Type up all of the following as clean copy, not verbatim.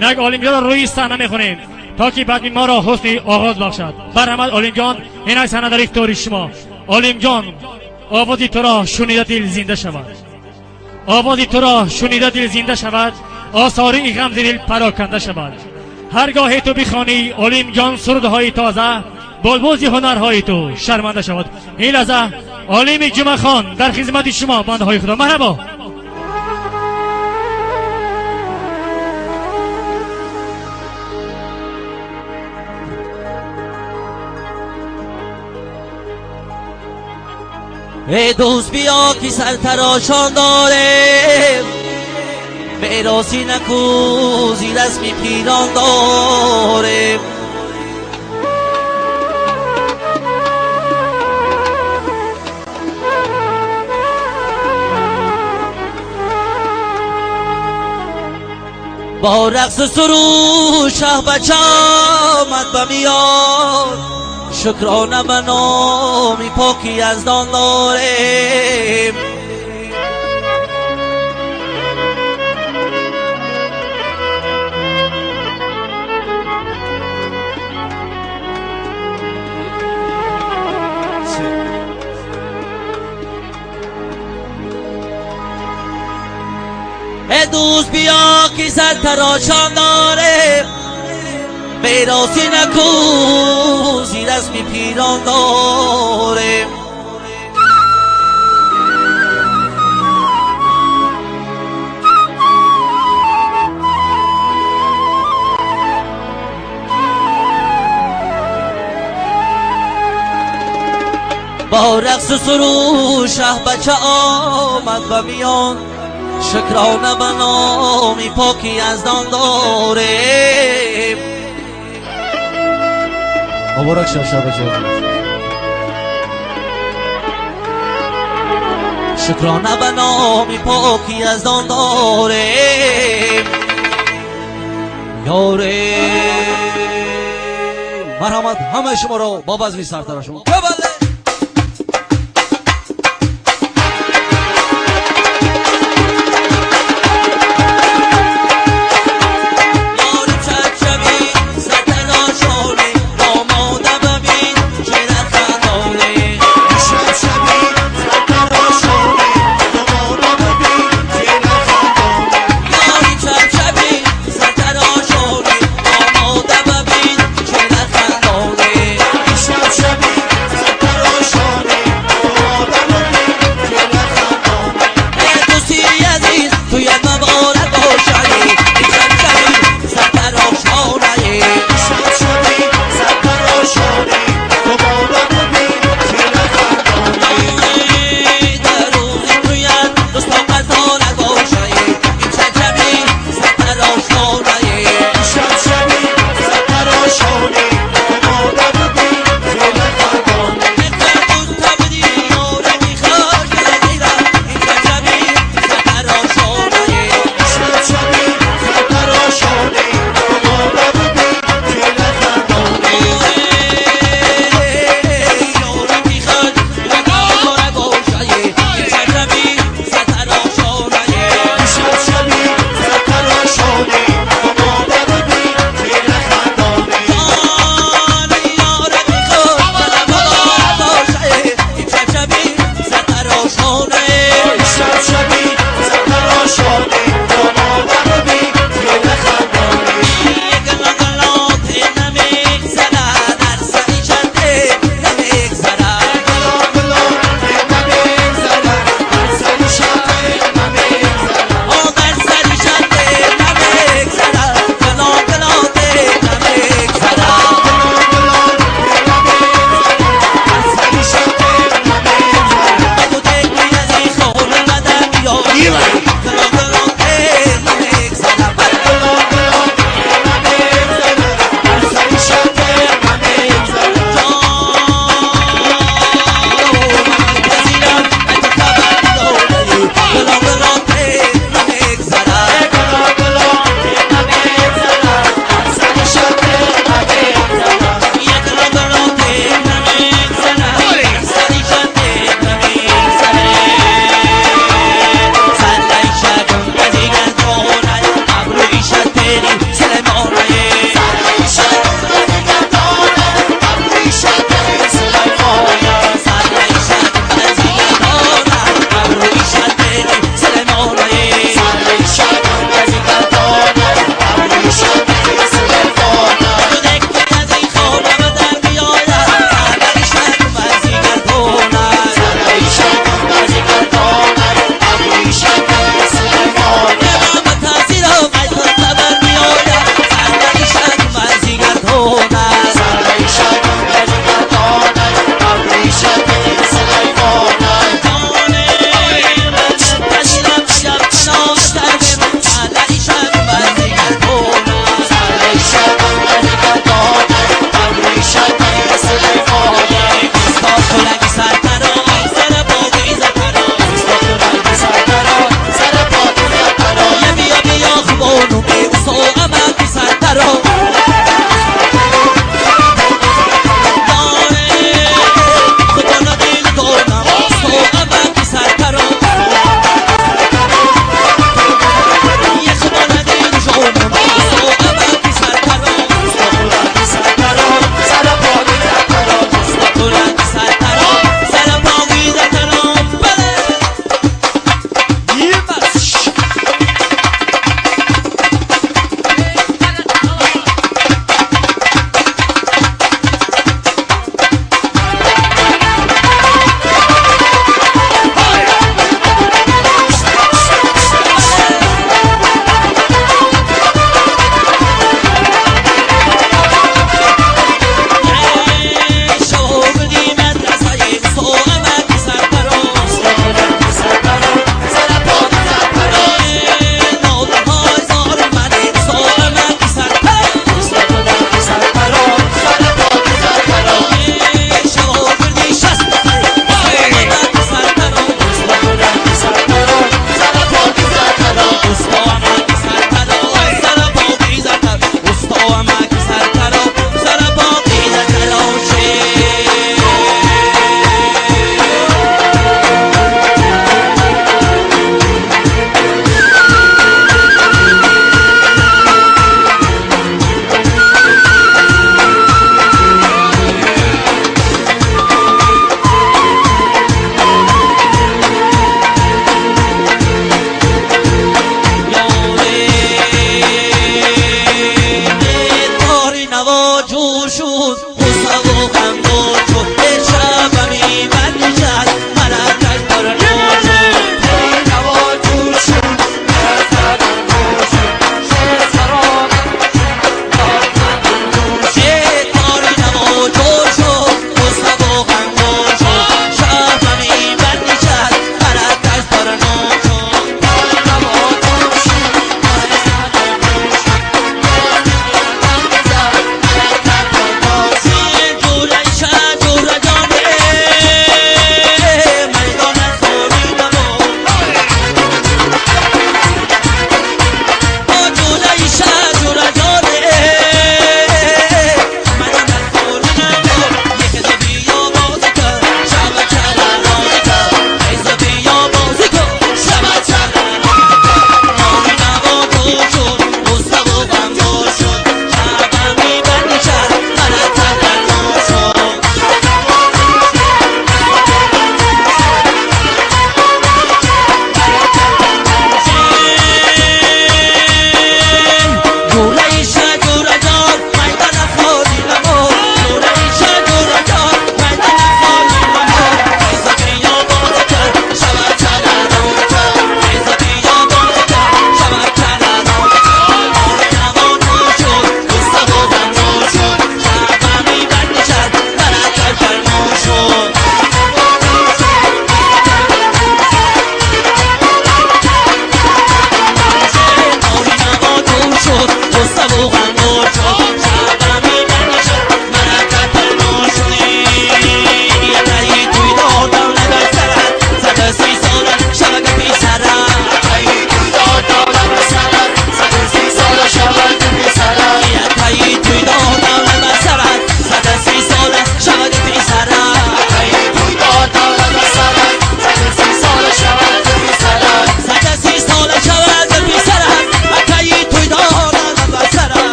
اینک آلیم جان را روی صحنه میخونیم تا که بعد ما را حسن آغاز بخشد. برحمد آلیم جان اینک صحنه در اختیار شما. آلیم جان آوازی تو را شنیده دل زنده شود، آوازی تو را شنیده دل زنده شود، آثاری غم دل پراکنده شود. هرگاه تو بخوانی آلیم جان سرودهای تازه، بلبل هنرهای تو شرمنده شود. این لحظه آلیم جمعه خان در خدمت شما بنده های خدا. مرحبا. ای دوست بیا که سر تراشان داره، میراسی نکو زیر اسمی پیران داره. با رقص سرود شه بچه آمد به میاد، شکرانه به نامی پاکی از دان داریم. ای دوست بیا که سر تراشان داره، میراسی نکو زیر اسمی پیران داره. با رقص سرود شه بچه آمد به میان، شکرانه به نامی پاکی از دان داره. مبارک شه شه بچه، شکرانه به نامی پاکی از دان داره. یاره مرحمت همه شما رو با بزمی سرتراشون.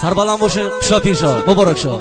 سربلند باشه شا پیر شا مبارک شا